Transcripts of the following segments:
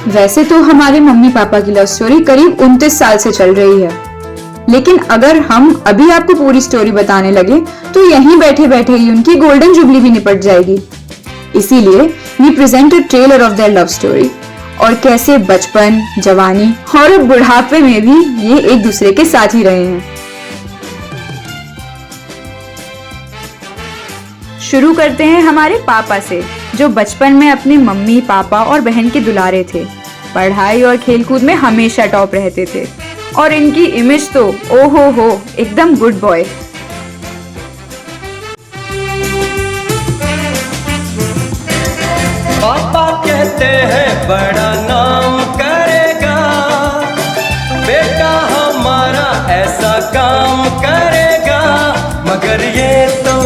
वैसे तो हमारे मम्मी पापा की लव स्टोरी करीब 29 साल से चल रही है, लेकिन अगर हम अभी आपको पूरी स्टोरी बताने लगे तो यहीं बैठे बैठे ही उनकी गोल्डन जुबली भी निपट जाएगी। इसीलिए we present a trailer of their love story और कैसे बचपन, जवानी और बुढ़ापे में भी ये एक दूसरे के साथ ही रहे हैं। शुरू करते हैं हमारे पापा से, जो बचपन में अपनी मम्मी, पापा और बहन के दुलारे थे। पढ़ाई और खेलकूद में हमेशा टॉप रहते थे और इनकी इमेज तो ओहो हो एकदम गुड बॉय। पापा कहते हैं बड़ा नाम करेगा, बेटा हमारा ऐसा काम करेगा, मगर ये तो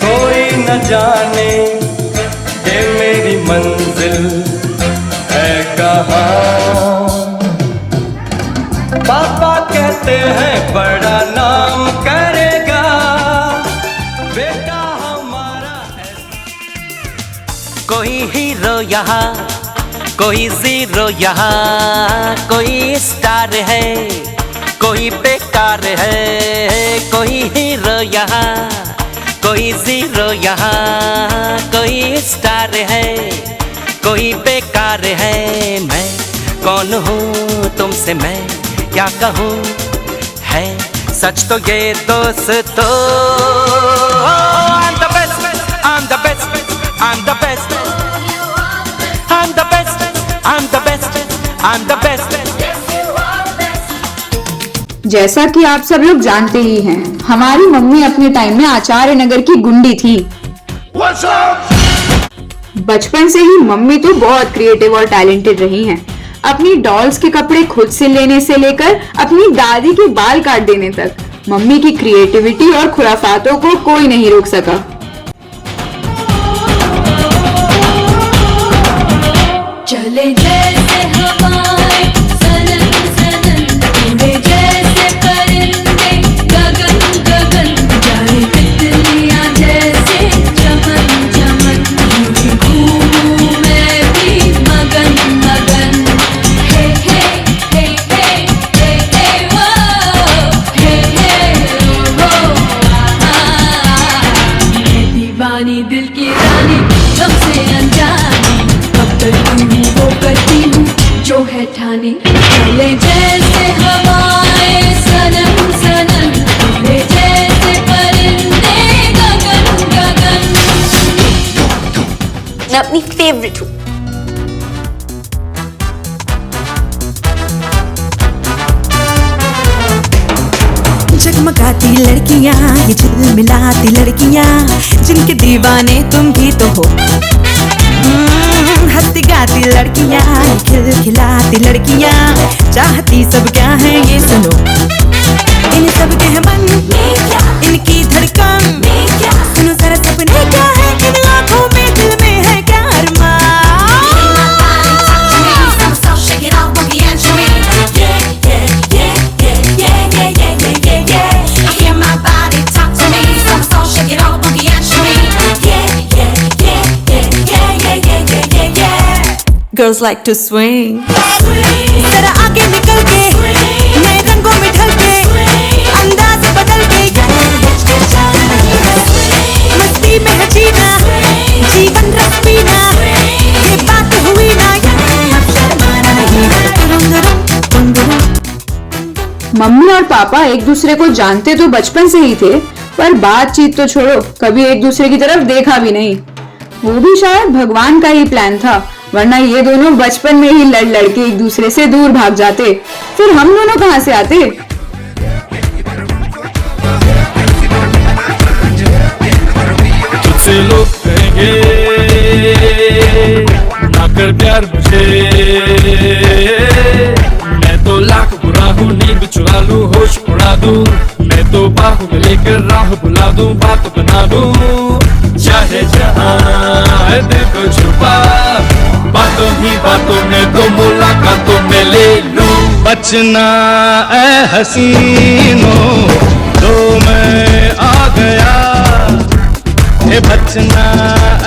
कोई न जाने कि मेरी मंजिल है कहाँ। पापा कहते हैं बड़ा नाम करेगा, बेटा हमारा कोई हीरो यहाँ, कोई जीरो यहाँ, कोई स्टार है, कोई बेकार है। कोई हीरो यहाँ, कोई जीरो यहाँ, कोई स्टार है, कोई बेकार है। मैं कौन हूँ तुमसे मैं क्या कहूँ, है सच तो ये दोस्तों। I'm the best, I'm the best, I'm the best, I'm the best, I'm the best, I'm the best. जैसा कि आप सब लोग जानते ही हैं, हमारी मम्मी अपने टाइम में आचार्य नगर की गुंडी थी। बचपन से ही मम्मी तो बहुत क्रिएटिव और टैलेंटेड रही हैं। अपनी डॉल्स के कपड़े खुद से लेने से लेकर अपनी दादी के बाल काट देने तक मम्मी की क्रिएटिविटी और खुराफातों को कोई नहीं रोक सका। चले जैसे हवाएं सनन सनन, उड़े जैसे परिंदे गगन गगन, जाए तितलियां जैसे चमन चमन, यूं घूमूं मैं भी मगन मगन। हे हे हे हे हे हे वो, हे हे वो मैं दीवानी दिल की रानी तुमसे अनजानी, अब तक तुम ही वो करती हूँ जो है ठानी। चले जैसे हवाएं सनन सनन, उड़े जैसे परिंदे गगन गगन। मैं अपनी फेवरेट हूँ। जगमगाती लड़कियाँ, ये झिलमिलाती लड़कियाँ, जिनके दीवाने तुम भी तो हो। हंसती गाती लड़कियाँ, खिलखिलाती लड़कियाँ, चाहती सब क्या है ये सुनो। इन सब के है मन, इनकी धड़कन, सुनो जरा सपने क्या है इन आँखों में, दिल में है क्या अरमान। Girls like to swing. जरा आगे निकल के, नए रंगों में ढल के, अंदाज बदल के, मस्ती में है जीना, जीवन रस पीना, ये बात हुई ना, अब शर्माना नहीं। मम्मी और पापा एक दूसरे को जानते तो बचपन से ही थे, पर बातचीत तो छोड़ो, कभी एक दूसरे की तरफ देखा भी नहीं। वो भी शायद भगवान का ही प्लान था, वरना ये दोनों बचपन में ही लड़ लड़ के एक दूसरे से दूर भाग जाते, फिर हम दोनों कहां से आते। तुझसे लोग कहेंगे ना कर प्यार मुझे, मैं तो लाख बुरा हूँ, नींद चुरा लूं, होश उड़ा दूं, मैं तो बाहों में लेकर राह बुला दूं, बात बना दूं, चाहे जहां है दिल को छुपा, बातों ही बातों में तो मुलाकातों में ले लूं। बचना ऐ हसीनों तो मैं आ गया, हे बचना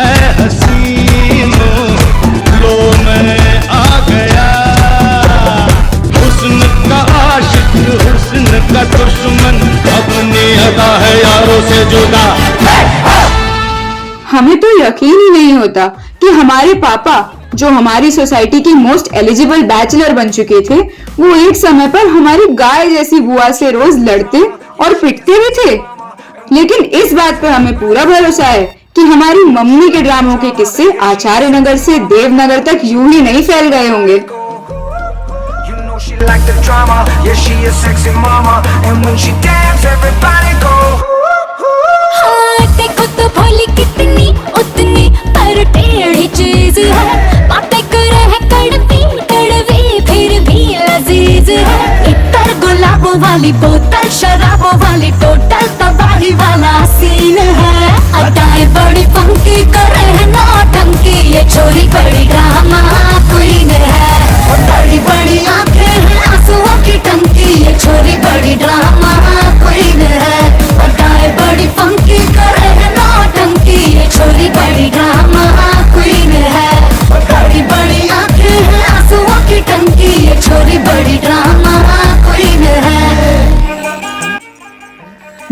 ऐ हसीनों लो मैं आ यारों से जुदा। हमें तो यकीन ही नहीं होता कि हमारे पापा, जो हमारी सोसाइटी की मोस्ट एलिजिबल बैचलर बन चुके थे, वो एक समय पर हमारी गाय जैसी बुआ से रोज लड़ते और पिटते भी थे। लेकिन इस बात पर हमें पूरा भरोसा है कि हमारी मम्मी के ड्रामों के किस्से आचार्य नगर से देवनगर तक यूं ही नहीं फैल गए होंगे। You know she like the drama, yeah she a sexy mama, and when she dance everybody go. हाँ देखो तो भोली कितनी उतनी पर टेढ़ी चीज है, बातें करे है कड़वी कड़वी फिर भी लजीज है। इतर गुलाबों वाली बोतल शराबों वाली टोटल तबाही वाला सीन है। अदाएं बड़ी फंकी करे है नौटंकी, ये छोरी बड़ी ड्रामा क्वीन है। और बड़ी बड़ी आंखें हैं आंसुओं की टंकी, ये छोरी बड़ी ड्रामा क्वीन है। अदाएं बड़ी फंकी करे है नौटंकी, ये छोरी बड़ी ड्रामा क्वीन है। और बड़ी बड़ी आंखें हैं आंसुओं की टंकी, ये छोरी बड़ी ड्रामा क्वीन है।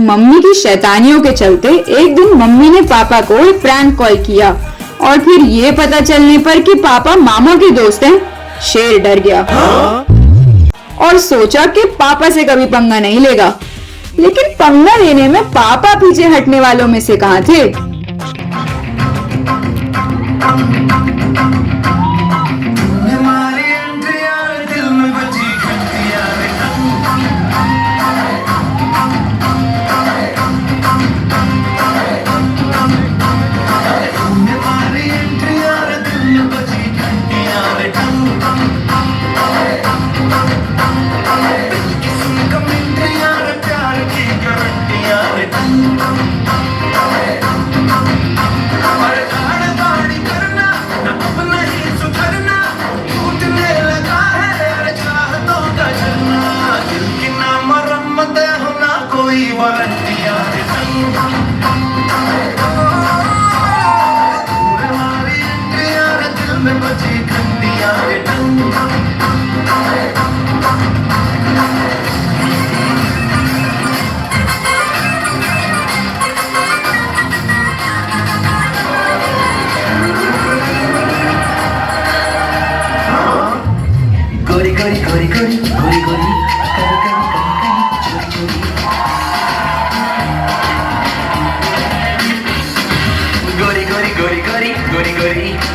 मम्मी की शैतानियों के चलते एक दिन मम्मी ने पापा को एक प्रैंक कॉल किया और फिर ये पता चलने पर कि पापा मामा के दोस्त हैं, शेर डर गया और सोचा कि पापा से कभी पंगा नहीं लेगा। लेकिन पंगा लेने में पापा पीछे हटने वालों में से कहाँ थे।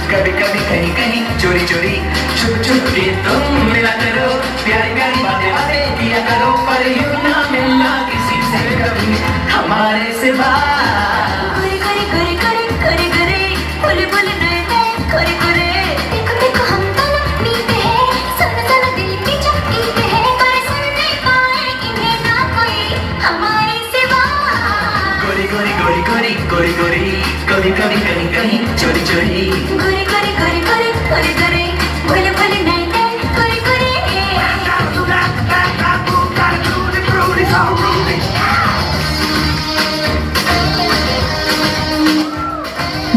कभी कभी कहीं कहीं चोरी चोरी छुप छुप के तुम मिला करो, प्यारी प्यारी बातें बातें किया करो, पर यूं ना मिलना किसी से कभी हमारे सिवा। करे करे करे करे करे करे बोले बोले नए नए करे करे, देखो देखो हम दोनों नीते हैं, सन सन दिल की चमकीते हैं, पर सुन नहीं पाए इन्हें ना कोई हमारे सिवा। गोरी गोरी गोरी गोरी गोरी गोरी कभी कभी कहीं कहीं चोरी चोरी। करे करे करे करे करे करे बोले बोले नए नए करे करे।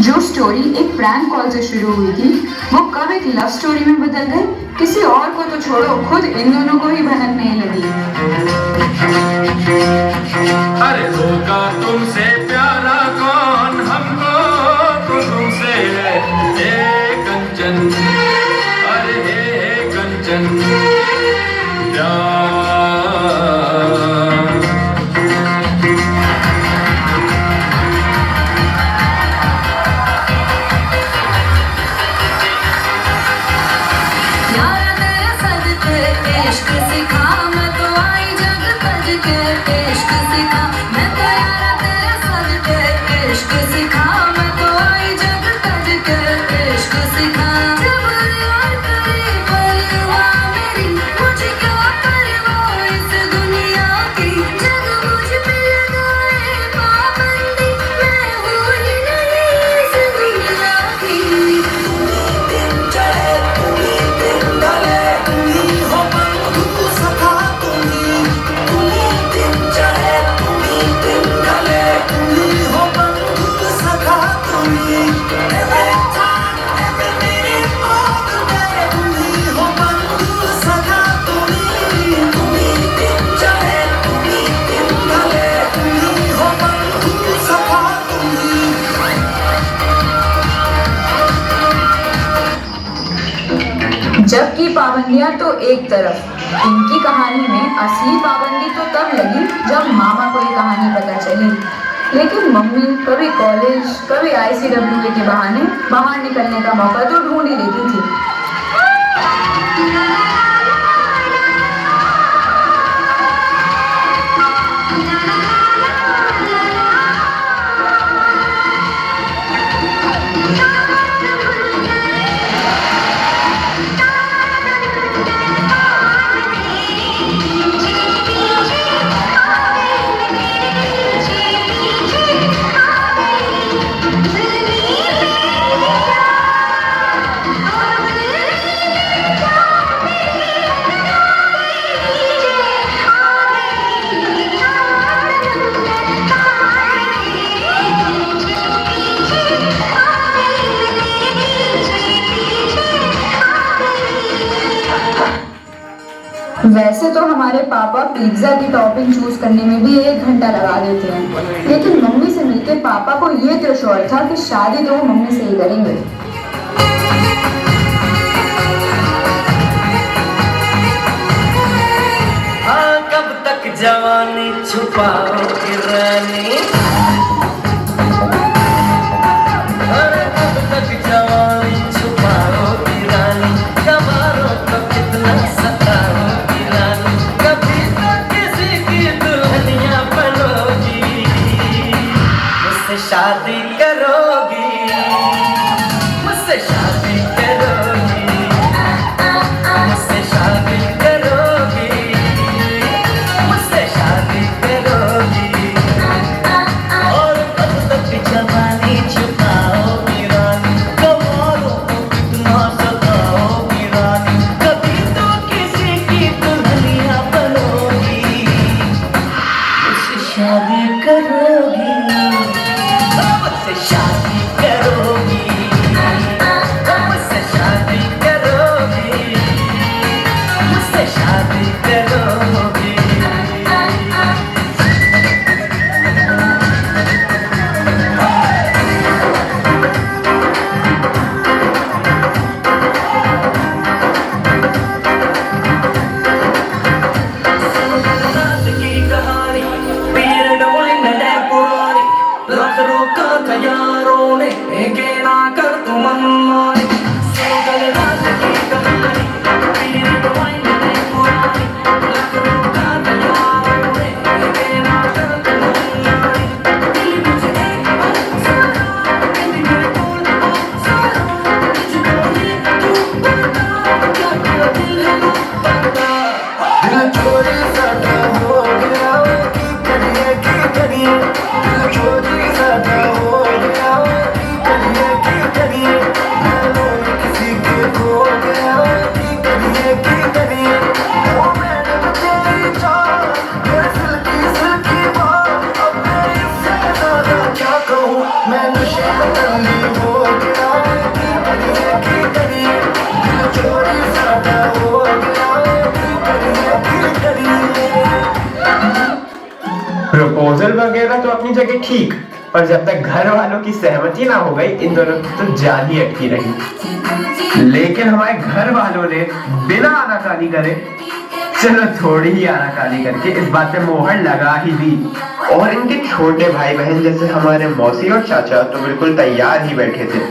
जो स्टोरी एक प्रैंक कॉल से शुरू हुई थी, वो कब एक लव स्टोरी में बदल गई, किसी और को तो छोड़ो, खुद इन दोनों को ही भनकने लगी। अरे होगा तुमसे प्यारा कौन, हमको तो तुमसे है हे कंचन, अरे हे कंचन प्यार। यारा तेरा सदके इश्क सिखा, मैं तो आई जग तज के इश्क सिखा, मैं तो यारा तेरा जबकि पाबंदियां तो एक तरफ। इनकी कहानी में असली पाबंदी तो तब लगी जब मामा को ये कहानी पता चली। लेकिन मम्मी कभी कॉलेज कभी ICWA के बहाने बाहर निकलने का मौका तो ढूंढ ही लेती थी। वैसे तो हमारे पापा पिज्जा की टॉपिंग चूज करने में भी 1 घंटा लगा देते हैं, लेकिन मम्मी से मिलके पापा को ये तो श्योर था कि शादी तो वो मम्मी से ही करेंगे। हाँ, कब तक जवानी छुपाओगे रानी, कब तक जवानी छुपाओगी रानी, कबारों को कितना सताओगी रानी, कभी तो किसी की दुल्हनिया बनोगी, मुझसे शादी करोगी, मुझसे शादी करोगी, मुझसे शादी करोगी, मुझसे शादी करोगी। और कब तक जवानी छुपाओगी रानी, कबारों को कितना सताओगी रानी, कभी तो किसी की दुल्हनिया बनोगी, मुझसे शादी करोगी, मुझसे शादी करोगी, मुझसे शादी करोगी, मुझसे शादी करोगी। रात की कहानी पीरियड वाइन है पुरानी, लाख रोका था यारों ने के ना कर तू मनमानी, कल रात की कहानी पीरियड वाइन है पुरानी, लाख रोका था यारों ने के ना कर तू मनमानी, दिल मुझे एक बार सारा, दिल मेरे बोल सारा, तुझको ही तू बता, क्या क्या दिल है बता, दिल चोरी साटा हो गया, की करिए, दिल चोरी साटा हो गया, की करिए, मैं किसी के खो गया, की करिए, ओ मैडम तेरी चाल, मेरे सिल्की बाल, अब मैं इससे ज़्यादा क्या कहूँ, मैं नशे में तल्ली हो गया, की करिए, दिल चोरी साटा हो गया, की करिए। प्रपोजल वगैरह तो अपनी जगह ठीक, पर जब तक घर वालों की सहमति ना हो गई इन दोनों की तो जान ही अटकी रही। लेकिन हमारे घर वालों ने बिना आनाकानी करे, चलो थोड़ी ही आनाकानी करके इस बात पे मोहर लगा ही दी। और इनके छोटे भाई बहन जैसे हमारे मौसी और चाचा तो बिल्कुल तैयार ही बैठे थे।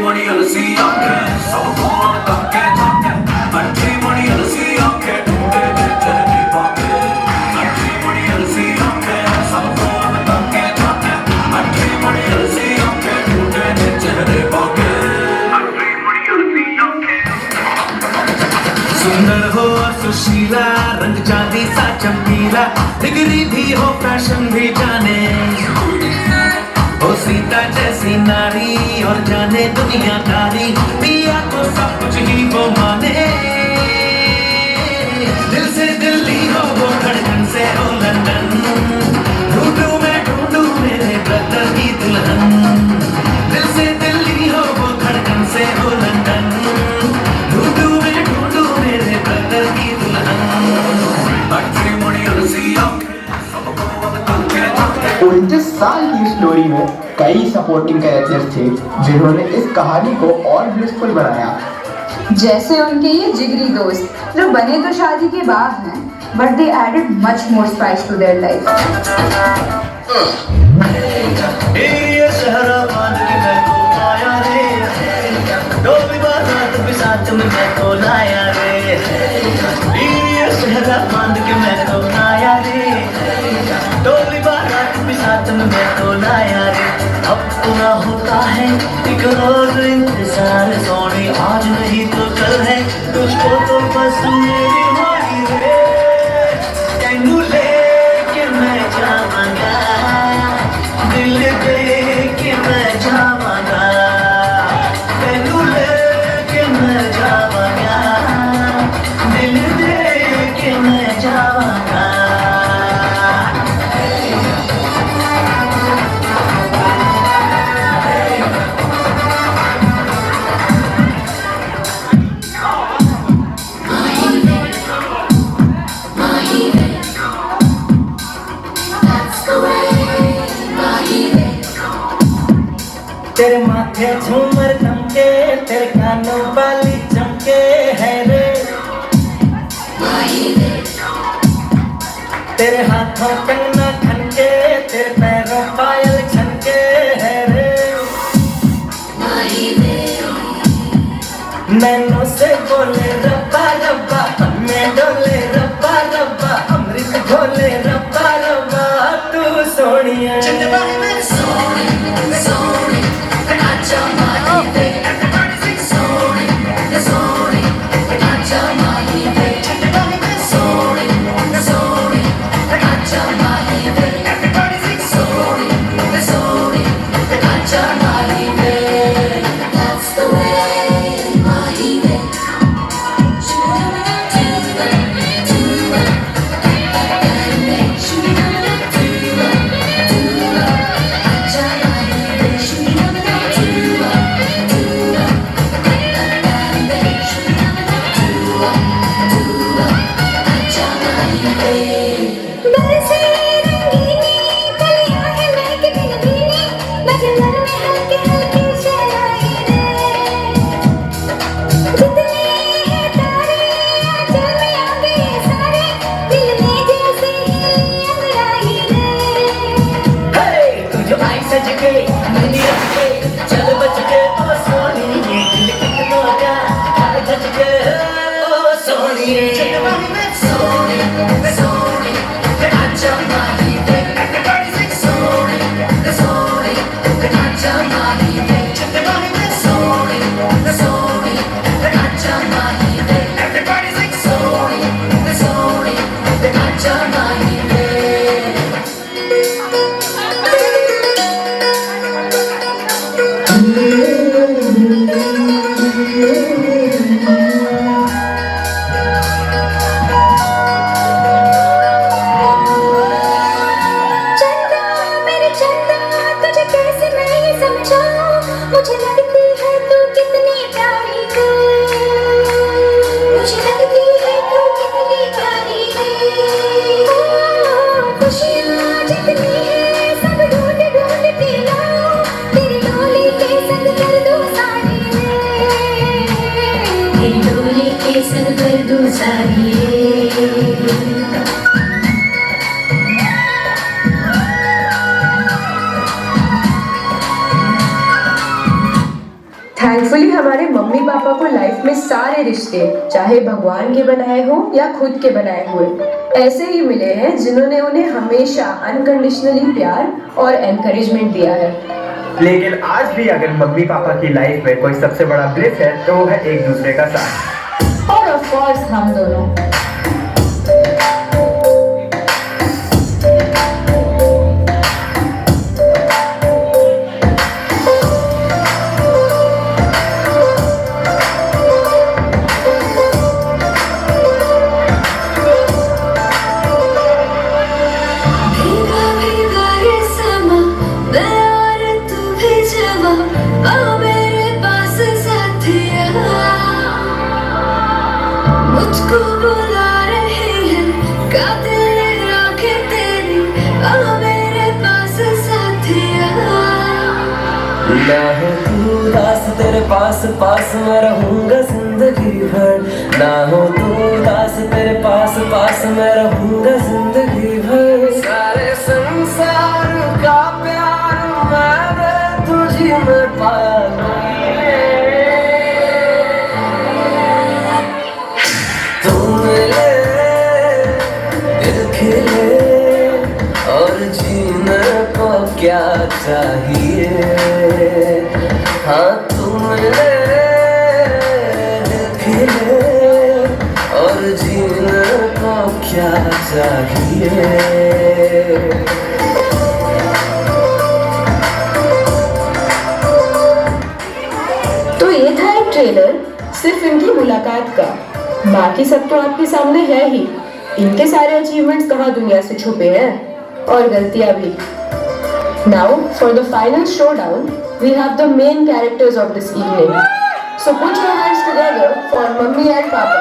मणि अलसी आंखे सबको तके तके अठी मणि अलसी आंखे ढूंढे चलने पाके अठी मणि अलसी आंखे सबको तके तके अठी मणि अलसी आंखे ढूंढे चलने पाके अठी मणि अलसी आंखे सुंदर हो और सुशीला रंग चांदी सा चमकीला डिग्री भी हो फैशन भी जाने ओ सीता जैसी नारी और जाने दुनियादारी पिया को सब कुछ ही वो माने दिल से दिल्ली हो वो धड़कन से हो लंदन ढूंढूं मैं ढूंढूं मेरे ब्रदर की दुल्हन दिल से दिल्ली हो वो धड़कन से हो लंदन ढूंढूं मैं ढूंढूं मेरे ब्रदर की दुल्हन अठी मणि अलसी आंखे सबको अब तके तके 29 साल की स्टोरी में कई सपोर्टिंग कैरेक्टर्स थे जिन्होंने इस कहानी को और ब्लिसफुल बनाया। जैसे उनके ये जिगरी दोस्त जो बने तो शादी के बाद हैं but they added much more spice to their life. ये सहरा बांध के मैं तो आया रे डोली बारात भी साथ में मैं तो लाया रे ये सहरा बांध के मैं तो आया रे डोली बारात भी साथ में मैं तो लाया रे अब पूरा होता है एक रोज इंतजार सोनी आज नहीं तो कल है तुझको तो बस मेरी होली रे तेनू लेके मैं जावांगा दिल दे के मैं जावांगा तेनू लेके मैं जावांगा दिल दे के मैं जावांगा तेरे माथे झूमर चमके तेरे कानों वाली चमके है रे तेरे हाथों कंगना खनके तेरे पैरों पायल छनके है रे नैनों से बोले रब्बा रब्बा मैं डोले रब्बा रब्बा अमृत घोले रब्बा रब्बा तू सोनिया थैंकफुली हमारे मम्मी पापा को लाइफ में सारे रिश्ते, चाहे भगवान के बनाए हो या खुद के बनाए हुए, ऐसे ही मिले हैं जिन्होंने उन्हें हमेशा अनकंडीशनली प्यार और एनकरेजमेंट दिया है। लेकिन आज भी अगर मम्मी पापा की लाइफ में कोई सबसे बड़ा ब्लिस है तो वो है एक दूसरे का साथ। और ऑफ कोर्स हम दोनों। भीगा भीगा ये समा, मैं और तू भी जवां, आ मेरे पास साथिया, मुझको बुला रही है कातिल राखें तेरी, आ मेरे पास साथिया। ना हो तू उदास तेरे पास पास मैं रहूंगा जिंदगी भर, ना हो तू उदास तेरे पास पास मैं रहूंगा जिंदगी भर। सारे संसार का प्यार मैंने तुझी में पाया, तू मिले दिल खिले और जीने को क्या चाहिए। हाँ तू मिले दिल खिले और जीने को क्या चाहिए। तो ये था एक ट्रेलर सिर्फ इनकी मुलाकात का, बाकी सब तो आपके सामने है ही। इनके सारे अचीवमेंट्स कहाँ दुनिया से छुपे हैं, और गलतियां भी। Now for the final showdown, we have the main characters of this evening. So put your hands together for Mummy and Papa.